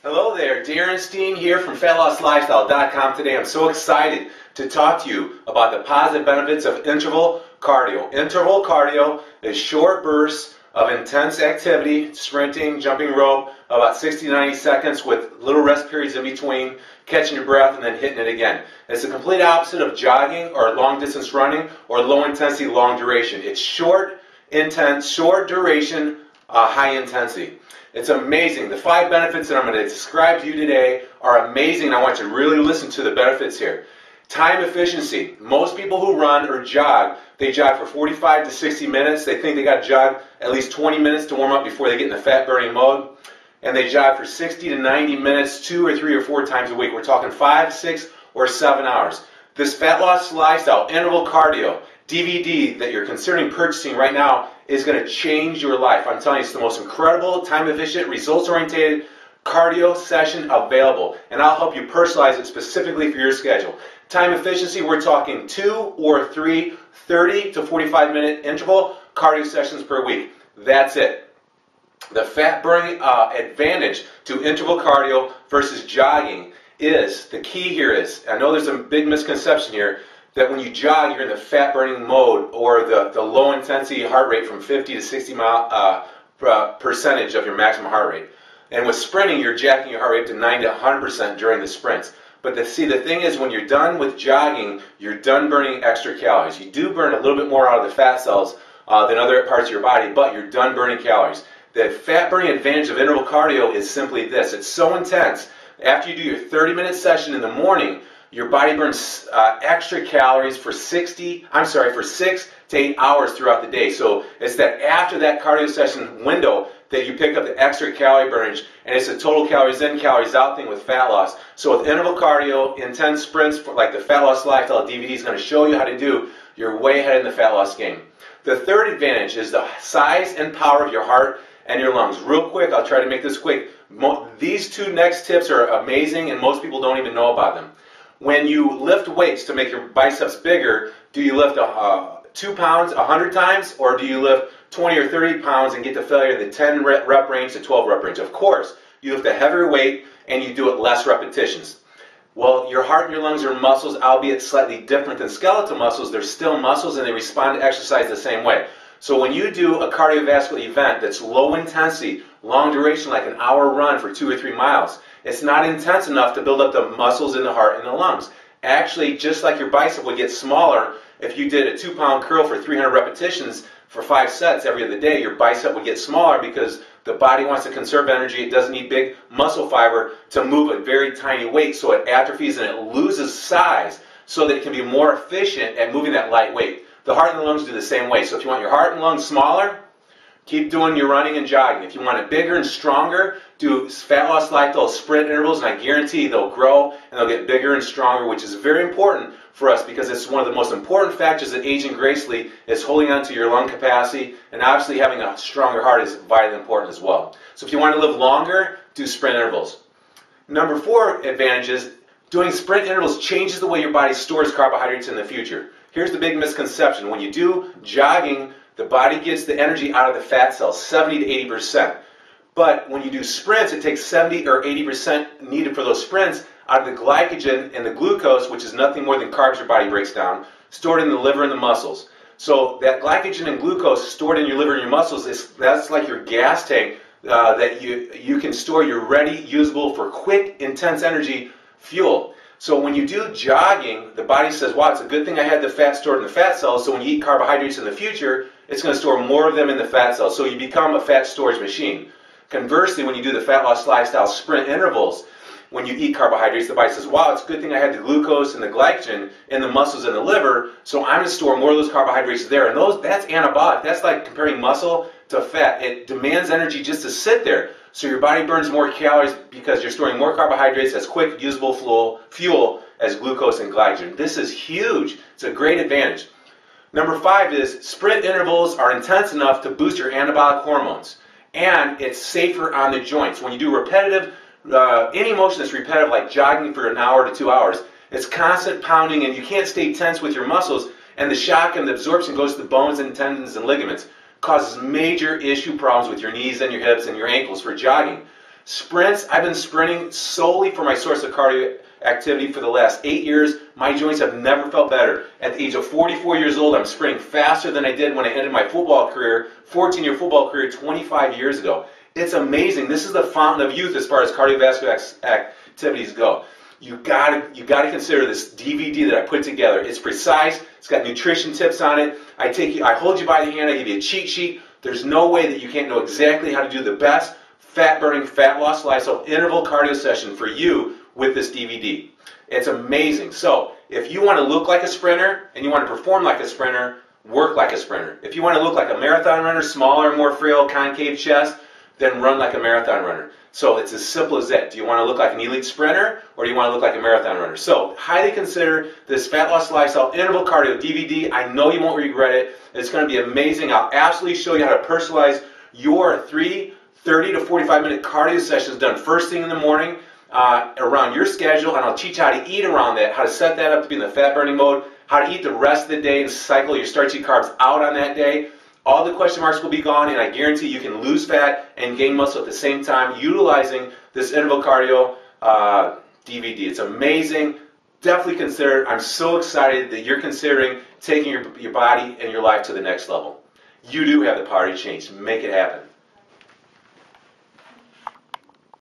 Hello there, Darin Steen here from FatLossLifestyle.com. Today I'm so excited to talk to you about the positive benefits of interval cardio. Interval cardio is short bursts of intense activity, sprinting, jumping rope, about 60 to 90 seconds with little rest periods in between, catching your breath and then hitting it again. It's the complete opposite of jogging or long distance running or low intensity, long duration. It's short, intense, short duration, high intensity. It's amazing. The 5 benefits that I'm going to describe to you today are amazing. I want you to really listen to the benefits here. Time efficiency. Most people who run or jog, they jog for 45 to 60 minutes. They think they got to jog at least 20 minutes to warm up before they get in the fat burning mode. And they jog for 60 to 90 minutes 2 or 3 or 4 times a week. We're talking 5, 6, or 7 hours. This Fat Loss Lifestyle Interval Cardio DVD that you're considering purchasing right now is going to change your life. I'm telling you, it's the most incredible, time-efficient, results-oriented cardio session available. And I'll help you personalize it specifically for your schedule. Time efficiency, we're talking 2 or 3 30 to 45-minute interval cardio sessions per week. That's it. The fat-burning advantage to interval cardio versus jogging is, the key here is, I know there's a big misconception here, that when you jog, you're in the fat-burning mode or the low-intensity heart rate from 50 to 60 percentage of your maximum heart rate. And with sprinting, you're jacking your heart rate to 90 to 100% during the sprints. But the thing is, when you're done with jogging, you're done burning extra calories. You do burn a little bit more out of the fat cells than other parts of your body, but you're done burning calories. The fat-burning advantage of interval cardio is simply this. It's so intense. After you do your 30-minute session in the morning, your body burns extra calories for 6 to 8 hours throughout the day. So it's that after that cardio session window that you pick up the extra calorie burnage, and it's a total calories in, calories out thing with fat loss. So with interval cardio, intense sprints like the Fat Loss Lifestyle DVD is going to show you how to do, you're way ahead in the fat loss game. The third advantage is the size and power of your heart and your lungs. Real quick, I'll try to make this quick. These 2 next tips are amazing, and most people don't even know about them. When you lift weights to make your biceps bigger, do you lift 2 pounds 100 times, or do you lift 20 or 30 pounds and get to failure in the 10 rep range to 12 rep range? Of course, you lift a heavier weight and you do it less repetitions. Well, your heart and your lungs are muscles, albeit slightly different than skeletal muscles. They're still muscles and they respond to exercise the same way. So when you do a cardiovascular event that's low intensity, long duration, like an hour run for 2 or 3 miles, it's not intense enough to build up the muscles in the heart and the lungs. Actually, just like your bicep would get smaller, if you did a 2-pound curl for 300 repetitions for 5 sets every other day, your bicep would get smaller because the body wants to conserve energy. It doesn't need big muscle fiber to move a very tiny weight, so it atrophies and it loses size so that it can be more efficient at moving that light weight. The heart and the lungs do the same way. So if you want your heart and lungs smaller, keep doing your running and jogging. If you want it bigger and stronger, do Fat Loss Lifestyle sprint intervals, and I guarantee they'll grow and they'll get bigger and stronger, which is very important for us because it's one of the most important factors that aging gracefully is holding on to your lung capacity, and obviously having a stronger heart is vitally important as well. So if you want to live longer, do sprint intervals. Number 4 advantage is doing sprint intervals changes the way your body stores carbohydrates in the future. Here's the big misconception. When you do jogging, the body gets the energy out of the fat cells, 70 to 80%. But when you do sprints, it takes 70 or 80% needed for those sprints out of the glycogen and the glucose, which is nothing more than carbs your body breaks down, stored in the liver and the muscles. So that glycogen and glucose stored in your liver and your muscles, that's like your gas tank that you can store your ready, usable for quick, intense energy fuel. So when you do jogging, the body says, wow, it's a good thing I had the fat stored in the fat cells, so when you eat carbohydrates in the future, it's going to store more of them in the fat cells, so you become a fat storage machine. Conversely, when you do the Fat Loss Lifestyle sprint intervals, when you eat carbohydrates, the body says, wow, it's a good thing I had the glucose and the glycogen in the muscles and the liver, so I'm going to store more of those carbohydrates there. And that's anabolic. That's like comparing muscle to fat. It demands energy just to sit there. So your body burns more calories because you're storing more carbohydrates as quick, usable fuel as glucose and glycogen. This is huge. It's a great advantage. Number 5 is sprint intervals are intense enough to boost your anabolic hormones. And it's safer on the joints. When you do repetitive, any motion that's repetitive, like jogging for an hour to 2 hours, it's constant pounding and you can't stay tense with your muscles, and the shock and the absorption goes to the bones and tendons and ligaments. Causes major issue problems with your knees and your hips and your ankles for jogging. Sprints, I've been sprinting solely for my source of cardio activity for the last 8 years. My joints have never felt better. At the age of 44 years old, I'm sprinting faster than I did when I ended my football career, 14-year football career 25 years ago. It's amazing. This is the fountain of youth as far as cardiovascular activities go. You gotta consider this DVD that I put together. It's precise. It's got nutrition tips on it. I hold you by the hand. I give you a cheat sheet. There's no way that you can't know exactly how to do the best fat-burning, fat-loss lifestyle interval cardio session for you with this DVD. It's amazing. So if you want to look like a sprinter and you want to perform like a sprinter, work like a sprinter. If you want to look like a marathon runner, smaller, more frail, concave chest, then run like a marathon runner. So it's as simple as that. Do you want to look like an elite sprinter or do you want to look like a marathon runner? So highly consider this Fat Loss Lifestyle Interval Cardio DVD. I know you won't regret it. It's going to be amazing. I'll absolutely show you how to personalize your 3 30 to 45-minute cardio sessions done first thing in the morning around your schedule, and I'll teach you how to eat around that, how to set that up to be in the fat burning mode, how to eat the rest of the day and cycle your starchy carbs out on that day. All the question marks will be gone, and I guarantee you can lose fat and gain muscle at the same time utilizing this interval cardio DVD. It's amazing. Definitely consider it. I'm so excited that you're considering taking your body and your life to the next level. You do have the power to change. Make it happen.